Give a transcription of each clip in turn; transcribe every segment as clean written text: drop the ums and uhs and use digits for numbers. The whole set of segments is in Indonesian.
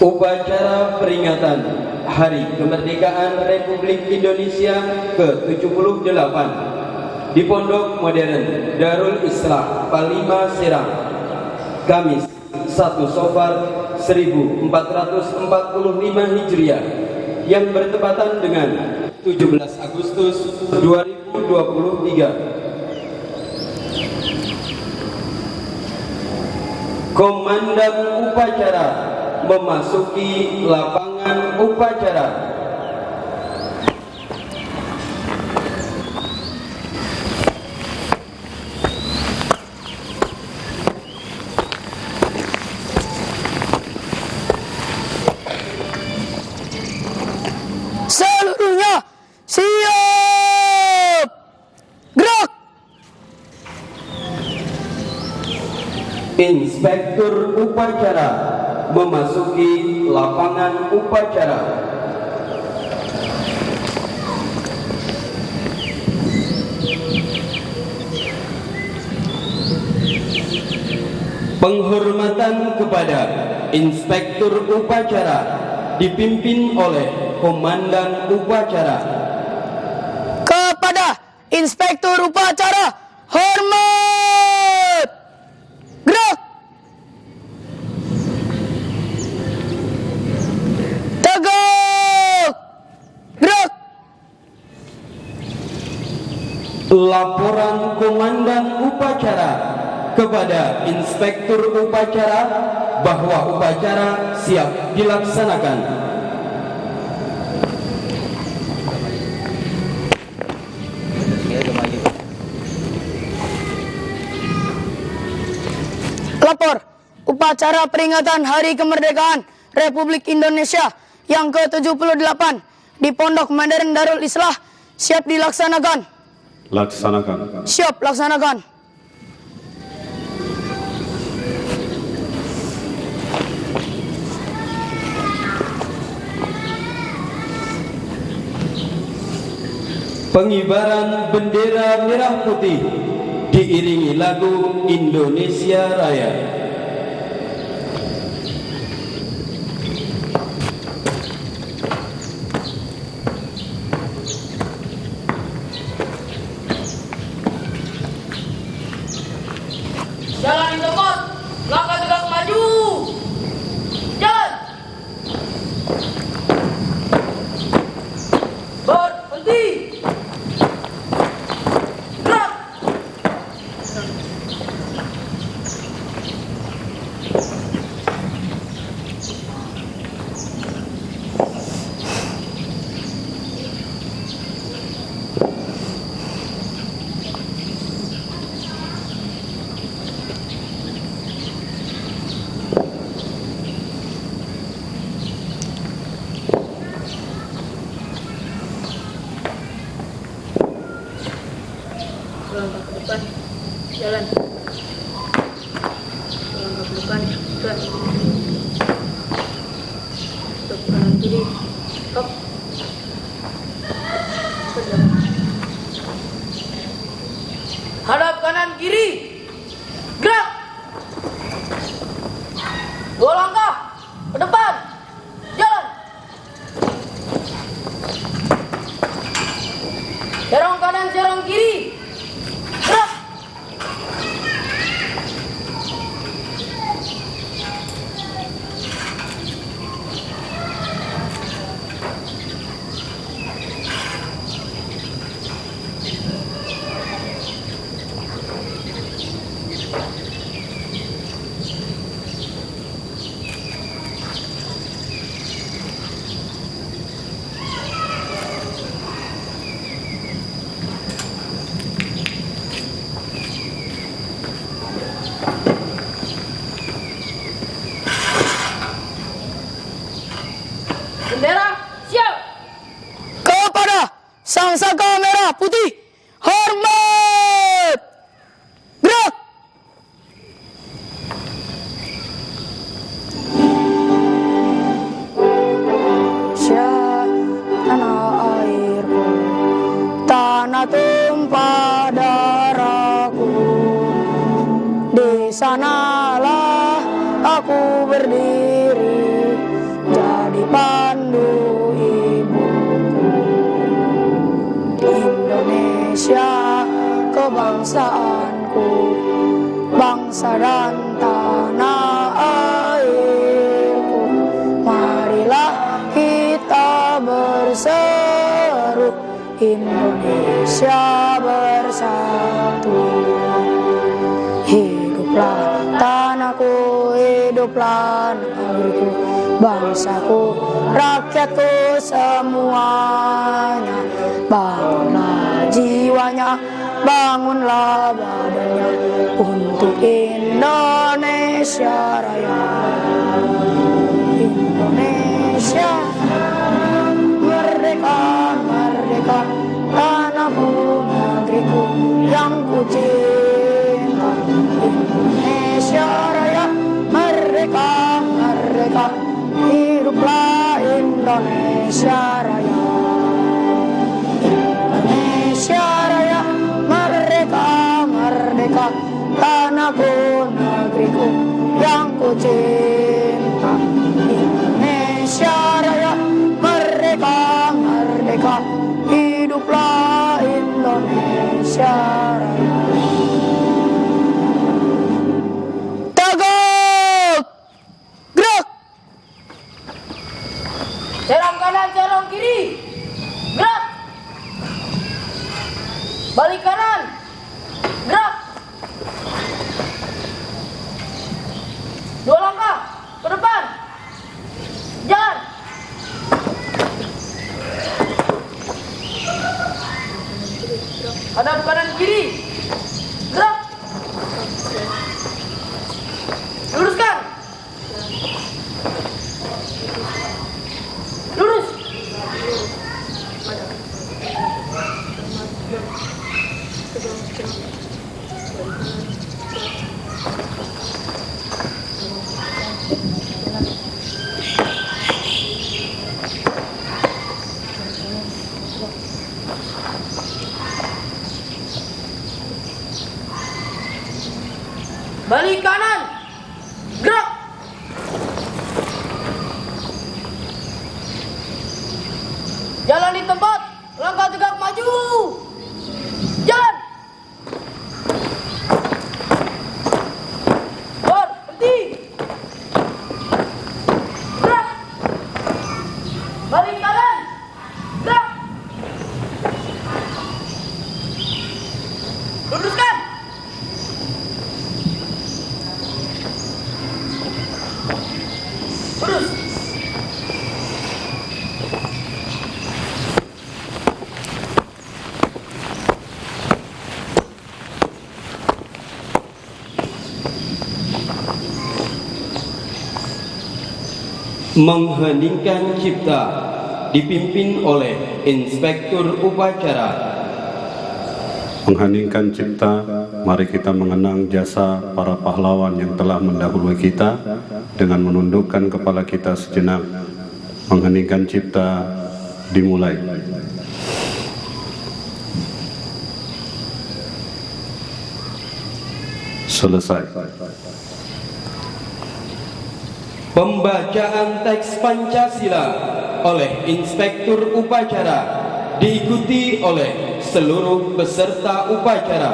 Upacara peringatan Hari Kemerdekaan Republik Indonesia ke-78 di Pondok Modern Darul Islah Palima Serang, Kamis 1 Safar 1445 Hijriah yang bertepatan dengan 17 Agustus 2023. Komandan upacara memasuki lapangan upacara. Seluruhnya siap, gerak. Inspektur upacara memasuki lapangan upacara. Penghormatan kepada inspektur upacara dipimpin oleh komandan upacara. Kepada inspektur upacara, hormat, gerak. Tegak, gerak. Laporan komandan upacara kepada inspektur upacara bahwa upacara siap dilaksanakan. Lapor, upacara peringatan Hari Kemerdekaan Republik Indonesia yang ke-78 di Pondok Modern Darul Islah siap dilaksanakan. Laksanakan. Siap, laksanakan. Pengibaran bendera merah putih diiringi lagu Indonesia Raya. Jalan di tempat, langkah tegak maju. Jalan. Berhenti. Gerak. Langkah ke depan, jalan. Langkah ke depan, gerak. Stop kanan kiri, stop. Hadap kanan kiri, gerak. 2 langkah ke depan, jalan. Serong kanan, serong kiri. Gerak. Bendera siap. Kepada sang saka merah putih, hormat, gerak. Tanah airku, tanah tumpah darahku, di sanalah aku berdiri kebangsaanku, bangsa dan tanah airku. Marilah kita berseru, Indonesia bersatu. Hiduplah tanahku, hiduplah negeriku, bangsaku, rakyatku semuanya. Bangunlah jiwanya, bangunlah badannya untuk Indonesia Raya. Indonesia merdeka, merdeka, tanahku, negeriku yang ku cinta. Indonesia Raya, merdeka, merdeka, hiduplah Indonesia Raya. Indonesia Raya, merdeka, merdeka, tanahku, negeriku yang ku cinta. Indonesia Raya, merdeka, merdeka, hiduplah Indonesia Raya. Tegak, gerak. Serong kanan, serong kiri. Gerak. Balik kanan. Gerak. 2 langkah ke depan. Jalan. Hadap kanan kiri. Gerak. Luruskan. Lurus. Balik kanan. Gerak. Jalan di tempat. Langkah tegak maju. Jalan. Berhenti. Gerak. Balik kanan. Gerak. Luruskan. Lurus. Mengheningkan cipta dipimpin oleh Inspektur Upacara. Mengheningkan cipta, mari kita mengenang jasa para pahlawan yang telah mendahului kita dengan menundukkan kepala kita sejenak. Mengheningkan cipta dimulai. Selesai. Pembacaan teks Pancasila oleh Inspektur Upacara diikuti oleh seluruh peserta upacara.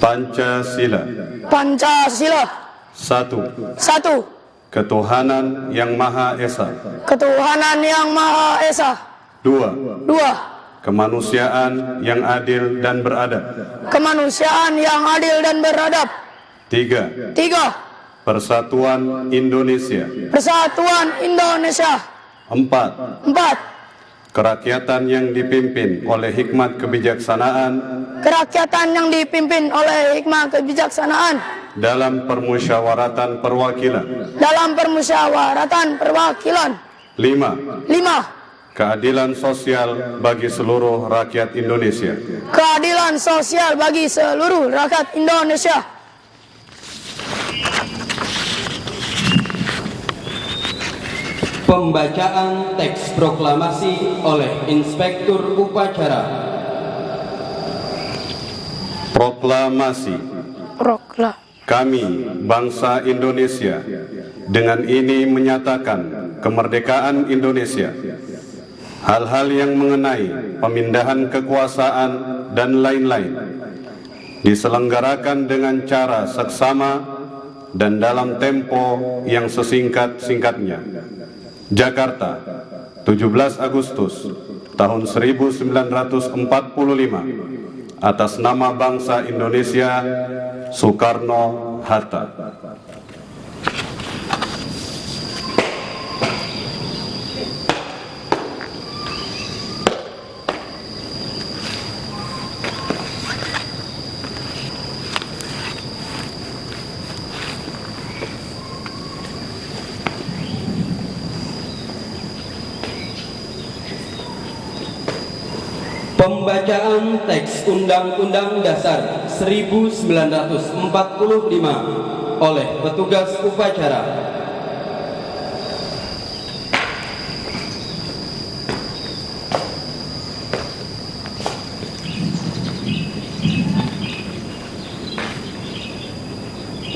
Pancasila. Pancasila. 1. Satu, Ketuhanan yang Maha Esa. ketuhanan yang Maha Esa. 2. Dua, Kemanusiaan yang adil dan beradab. kemanusiaan yang adil dan beradab. 3. Tiga, Persatuan Indonesia. persatuan Indonesia. 4. Empat, Kerakyatan yang dipimpin oleh hikmat kebijaksanaan kerakyatan yang dipimpin oleh hikmah kebijaksanaan dalam permusyawaratan perwakilan. dalam permusyawaratan perwakilan. 5. Lima, Keadilan sosial bagi seluruh rakyat Indonesia. keadilan sosial bagi seluruh rakyat Indonesia. Pembacaan teks proklamasi oleh Inspektur Upacara. Proklamasi. Kami, bangsa Indonesia, dengan ini menyatakan kemerdekaan Indonesia. Hal-hal yang mengenai pemindahan kekuasaan dan lain-lain diselenggarakan dengan cara seksama dan dalam tempo yang sesingkat-singkatnya. Jakarta, 17 Agustus tahun 1945, atas nama bangsa Indonesia, Soekarno-Hatta. Pembacaan teks Undang-Undang Dasar 1945 oleh petugas upacara.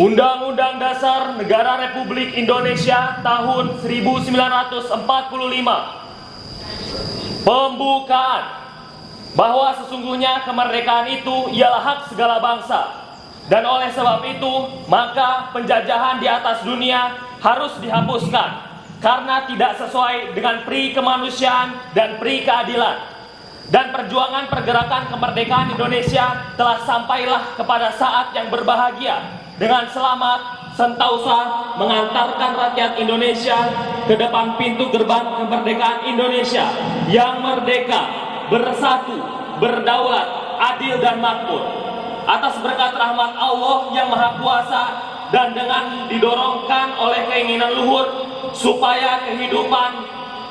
Undang-Undang Dasar Negara Republik Indonesia tahun 1945. Pembukaan. Bahwa sesungguhnya kemerdekaan itu ialah hak segala bangsa, dan oleh sebab itu maka penjajahan di atas dunia harus dihapuskan karena tidak sesuai dengan pri kemanusiaan dan pri keadilan. Dan perjuangan pergerakan kemerdekaan Indonesia telah sampailah kepada saat yang berbahagia dengan selamat sentausa mengantarkan rakyat Indonesia ke depan pintu gerbang kemerdekaan Indonesia yang merdeka, bersatu, berdaulat, adil dan makmur. Atas berkat rahmat Allah yang Maha Kuasa dan dengan didorongkan oleh keinginan luhur supaya kehidupan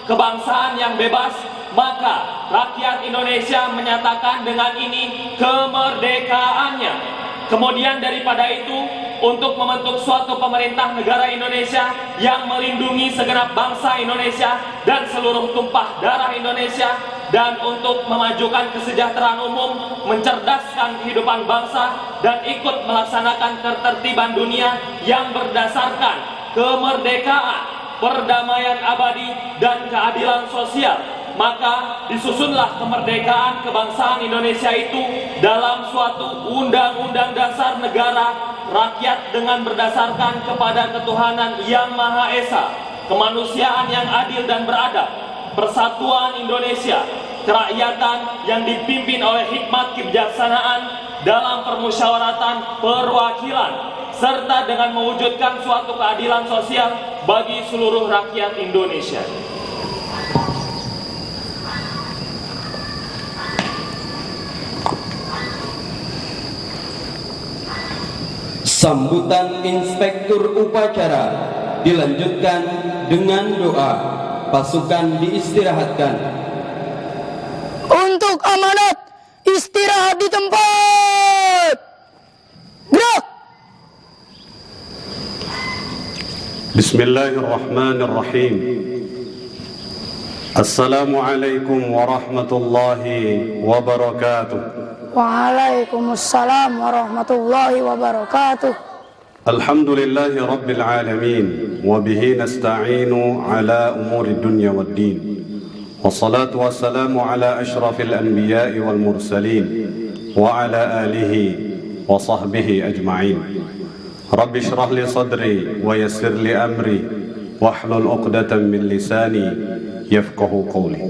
kebangsaan yang bebas, maka rakyat Indonesia menyatakan dengan ini kemerdekaannya. Kemudian daripada itu, untuk membentuk suatu pemerintah negara Indonesia yang melindungi segenap bangsa Indonesia dan seluruh tumpah darah Indonesia, dan untuk memajukan kesejahteraan umum, mencerdaskan kehidupan bangsa, dan ikut melaksanakan ketertiban dunia yang berdasarkan kemerdekaan, perdamaian abadi, dan keadilan sosial. Maka disusunlah kemerdekaan kebangsaan Indonesia itu dalam suatu undang-undang dasar negara rakyat dengan berdasarkan kepada ketuhanan yang Maha Esa, kemanusiaan yang adil dan beradab, persatuan Indonesia, kerakyatan yang dipimpin oleh hikmat kebijaksanaan dalam permusyawaratan perwakilan, serta dengan mewujudkan suatu keadilan sosial bagi seluruh rakyat Indonesia. Sambutan Inspektur Upacara dilanjutkan dengan doa. Pasukan diistirahatkan. Untuk amanat, istirahat di tempat. Gerak. Bismillahirrahmanirrahim. Assalamualaikum warahmatullahi wabarakatuh. Waalaikumsalam warahmatullahi wabarakatuh. Alhamdulillahi rabbil alamin, wa bihi nasta'inu ala umuri dunya wad din. Wassalatu wassalamu ala asyrafil anbiya'i wal mursalin wa ala alihi wa sahbihi ajma'in. Rabbi shrah li sadri wa yassir li amri wahlul 'uqdatam min lisani yafqahu qawli.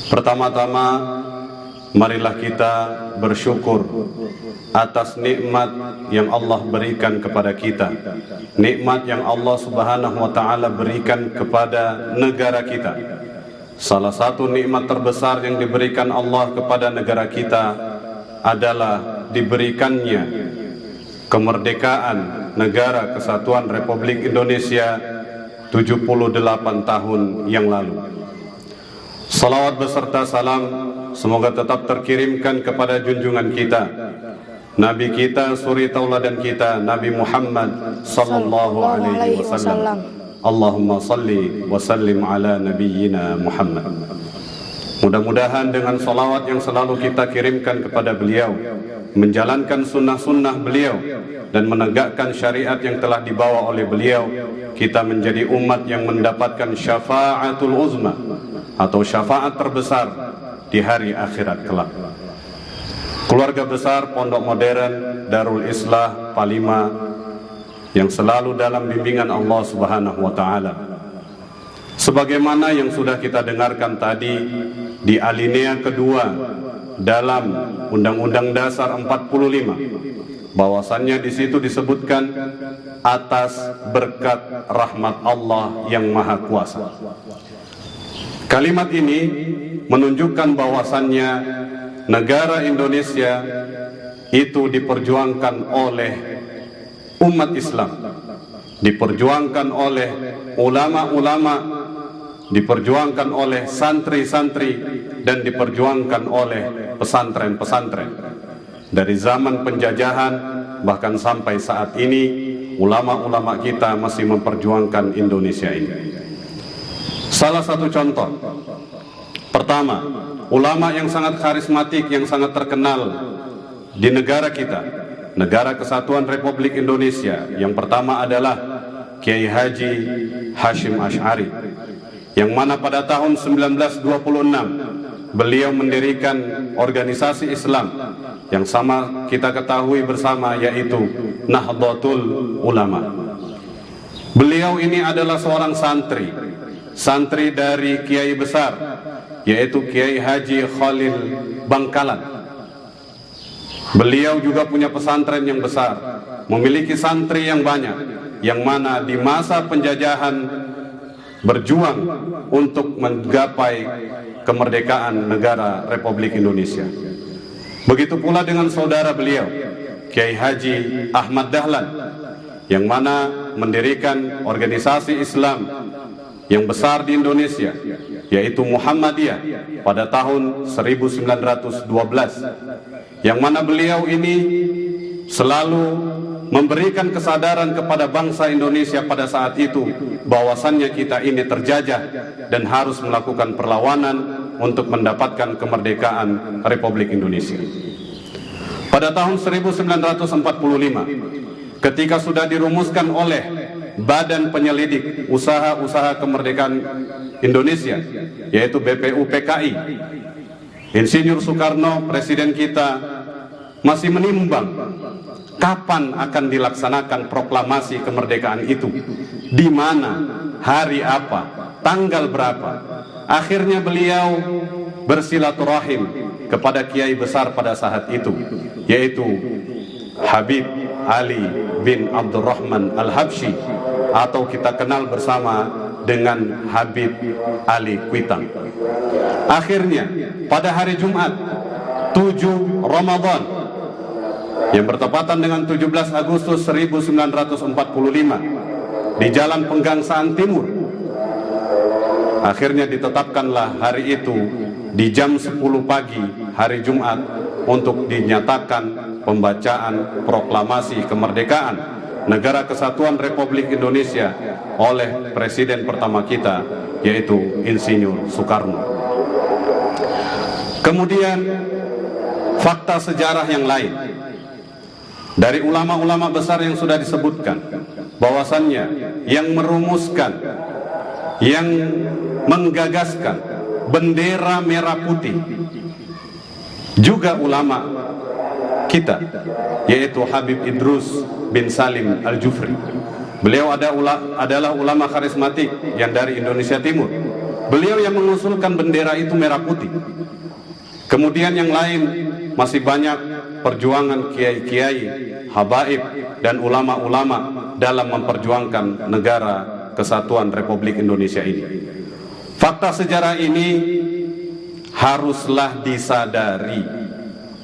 Pertama-tama, marilah kita bersyukur atas nikmat yang Allah berikan kepada kita, nikmat yang Allah Subhanahu wa Ta'ala berikan kepada negara kita. Salah satu nikmat terbesar yang diberikan Allah kepada negara kita adalah diberikannya kemerdekaan Negara Kesatuan Republik Indonesia 78 tahun yang lalu. Salawat beserta salam semoga tetap terkirimkan kepada junjungan kita, Nabi kita, suri tauladan kita, Nabi Muhammad sallallahu alaihi wasallam. Allahumma salli wa sallim ala nabiyyina Muhammad. Mudah-mudahan dengan salawat yang selalu kita kirimkan kepada beliau, menjalankan sunnah-sunnah beliau, dan menegakkan syariat yang telah dibawa oleh beliau, kita menjadi umat yang mendapatkan syafaatul uzma atau syafaat terbesar di hari akhirat kelak. Keluarga besar Pondok Modern Darul Islah Palima yang selalu dalam bimbingan Allah Subhanahu wa taala. Sebagaimana yang sudah kita dengarkan tadi di alinea kedua dalam Undang-Undang Dasar 45, bahwasannya di situ disebutkan atas berkat rahmat Allah yang Maha Kuasa. Kalimat ini menunjukkan bahwasannya negara Indonesia itu diperjuangkan oleh umat Islam, diperjuangkan oleh ulama-ulama, diperjuangkan oleh santri-santri, dan diperjuangkan oleh pesantren-pesantren. Dari zaman penjajahan bahkan sampai saat ini, ulama-ulama kita masih memperjuangkan Indonesia ini. Salah satu contoh, pertama, ulama yang sangat karismatik, yang sangat terkenal di negara kita, Negara Kesatuan Republik Indonesia, yang pertama adalah Kiai Haji Hashim Asy'ari, yang mana pada tahun 1926 beliau mendirikan organisasi Islam yang sama kita ketahui bersama, yaitu Nahdlatul Ulama. Beliau ini adalah seorang santri dari Kiai besar, yaitu Kiai Haji Khalil Bangkalan. Beliau juga punya pesantren yang besar, memiliki santri yang banyak, yang mana di masa penjajahan berjuang untuk menggapai kemerdekaan negara Republik Indonesia. Begitu pula dengan saudara beliau, Kiai Haji Ahmad Dahlan, yang mana mendirikan organisasi Islam yang besar di Indonesia, yaitu Muhammadiyah pada tahun 1912, yang mana beliau ini selalu memberikan kesadaran kepada bangsa Indonesia pada saat itu bahwasannya kita ini terjajah dan harus melakukan perlawanan untuk mendapatkan kemerdekaan Republik Indonesia. Pada tahun 1945, ketika sudah dirumuskan oleh Badan Penyelidik Usaha-Usaha Kemerdekaan Indonesia, yaitu BPUPKI, Insinyur Soekarno, presiden kita, masih menimbang kapan akan dilaksanakan proklamasi kemerdekaan itu, di mana, hari apa, tanggal berapa. Akhirnya beliau bersilaturahim kepada kiai besar pada saat itu, yaitu Habib Ali bin Abdurrahman Al-Habsyi, atau kita kenal bersama dengan Habib Ali Kuitang. Akhirnya pada hari Jumat 7 Ramadan yang bertepatan dengan 17 Agustus 1945 di Jalan Penggangsaan Timur, akhirnya ditetapkanlah hari itu di jam 10 pagi hari Jumat untuk dinyatakan pembacaan proklamasi kemerdekaan Negara Kesatuan Republik Indonesia oleh presiden pertama kita, yaitu Insinyur Soekarno. Kemudian fakta sejarah yang lain dari ulama-ulama besar yang sudah disebutkan, bahwasannya yang merumuskan, yang menggagaskan bendera merah putih juga ulama kita, yaitu Habib Idrus bin Salim Al-Jufri. Beliau adalah ulama karismatik yang dari Indonesia Timur. Beliau yang mengusulkan bendera itu merah putih. Kemudian yang lain masih banyak perjuangan kiai-kiai, habaib, dan ulama-ulama dalam memperjuangkan negara Kesatuan Republik Indonesia ini. Fakta sejarah ini haruslah disadari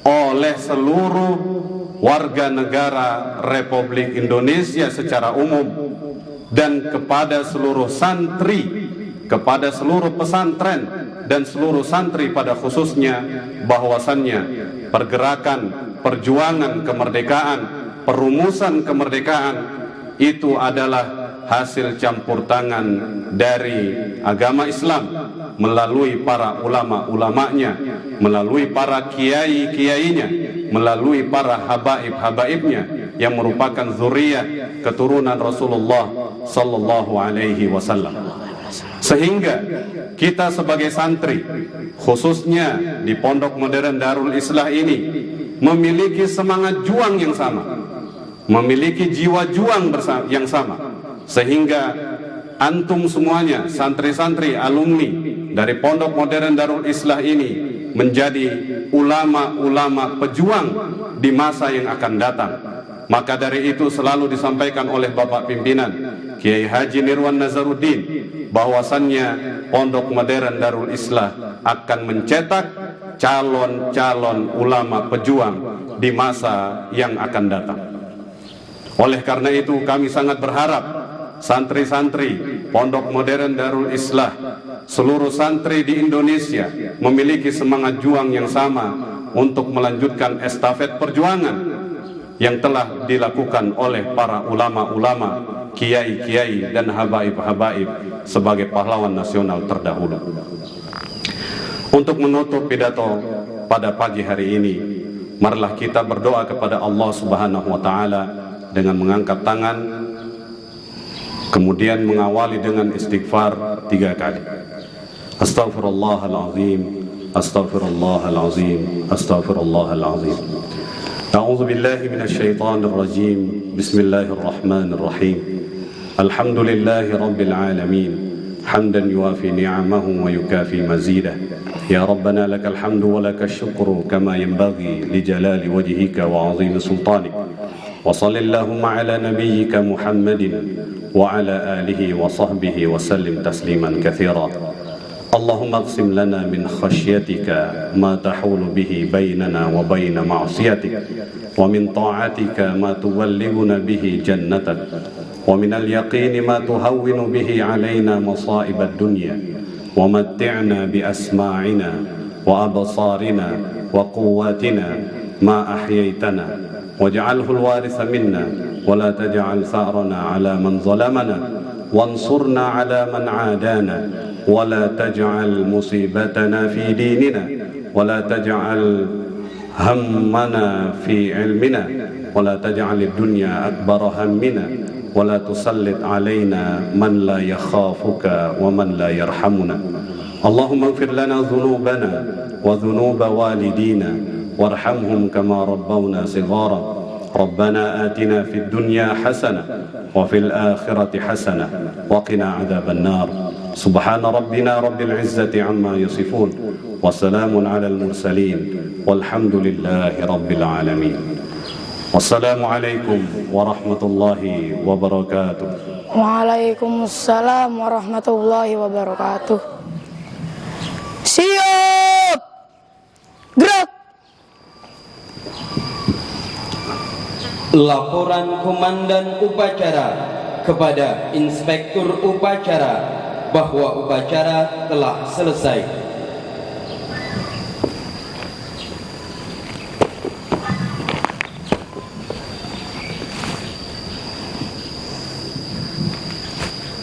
oleh seluruh warga negara Republik Indonesia secara umum, dan kepada seluruh santri, kepada seluruh pesantren, dan seluruh santri pada khususnya, bahwasannya pergerakan perjuangan kemerdekaan, perumusan kemerdekaan itu adalah hasil campur tangan dari agama Islam melalui para ulama-ulamanya, melalui para kiai-kiainya, melalui para habaib-habaibnya yang merupakan zuriyah keturunan Rasulullah sallallahu alaihi wasallam. Sehingga kita sebagai santri, khususnya di Pondok Modern Darul Islah ini, memiliki semangat juang yang sama, memiliki jiwa juang yang sama, sehingga antum semuanya, santri-santri, alumni dari Pondok Modern Darul Islah ini menjadi ulama-ulama pejuang di masa yang akan datang. Maka dari itu selalu disampaikan oleh Bapak Pimpinan Kiai Haji Nirwan Nazaruddin bahwasannya Pondok Modern Darul Islah akan mencetak calon-calon ulama pejuang di masa yang akan datang. Oleh karena itu kami sangat berharap santri-santri Pondok Modern Darul Islah, seluruh santri di Indonesia memiliki semangat juang yang sama untuk melanjutkan estafet perjuangan yang telah dilakukan oleh para ulama-ulama, kiai-kiai dan habaib-habaib sebagai pahlawan nasional terdahulu. Untuk menutup pidato pada pagi hari ini, marilah kita berdoa kepada Allah Subhanahu wa taala dengan mengangkat tangan, kemudian mengawali dengan istighfar 3 kali. Astaghfirullahalazim, astaghfirullahalazim, astaghfirullahalazim. A'udzu billahi minasyaitonir rajim. Bismillahirrahmanirrahim. Alhamdulillahi rabbil alamin. Hamdan yuwafi ni'amahu wa yukafi mazidah. Ya Rabbana lakal hamdu wa lakal syukru kama yanbaghi li jalali wajhika wa 'azimi sultanik. Wa sallallahu ala nabiyyika Muhammadin wa ala alihi wa sahbihi wa sallim tasliman katsira. اللهم اقسم لنا من خشيتك ما تحول به بيننا وبين معصيتك ومن طاعتك ما تبلغنا به جنتك ومن اليقين ما تهون به علينا مصائب الدنيا ومتعنا بأسماعنا وأبصارنا وقواتنا ما أحييتنا واجعله الوارث منا ولا تجعل ثأرنا على من ظلمنا وانصرنا على من عادانا ولا تجعل مصيبتنا في ديننا ولا تجعل همنا في علمنا ولا تجعل الدنيا أكبر همنا ولا تسلط علينا من لا يخافك ومن لا يرحمنا. اللهم اغفر لنا ذنوبنا وذنوب والدينا وارحمهم كما ربونا صغارا. ربنا آتنا في الدنيا حسنة وفي الآخرة حسنة وقنا عذاب النار. سبحان ربنا رب العزة عما يصفون وسلام على المرسلين والحمد لله رب العالمين. والسلام عليكم ورحمة الله وبركاته. Waalaikumsalam warahmatullahi wabarakatuh. Siap, gerak. Laporan Komandan Upacara kepada Inspektur Upacara bahwa upacara telah selesai.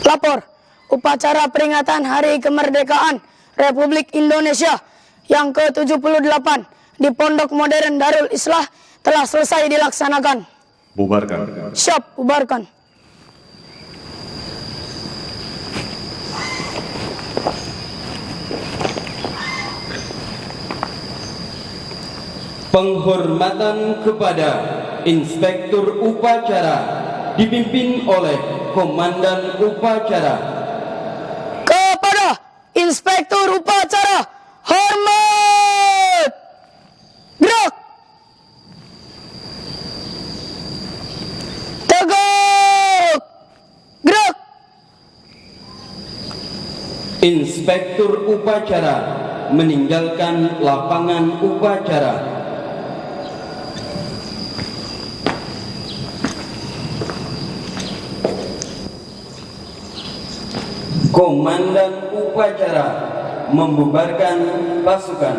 Lapor, upacara peringatan Hari Kemerdekaan Republik Indonesia yang ke-78 di Pondok Modern Darul Islah telah selesai dilaksanakan. Bubarkan. Siap, bubarkan. Penghormatan kepada Inspektur Upacara dipimpin oleh Komandan Upacara. Kepada Inspektur Upacara, hormat. Gerak. Tegak. Gerak. Inspektur Upacara meninggalkan lapangan upacara. Komandan Upacara membubarkan pasukan.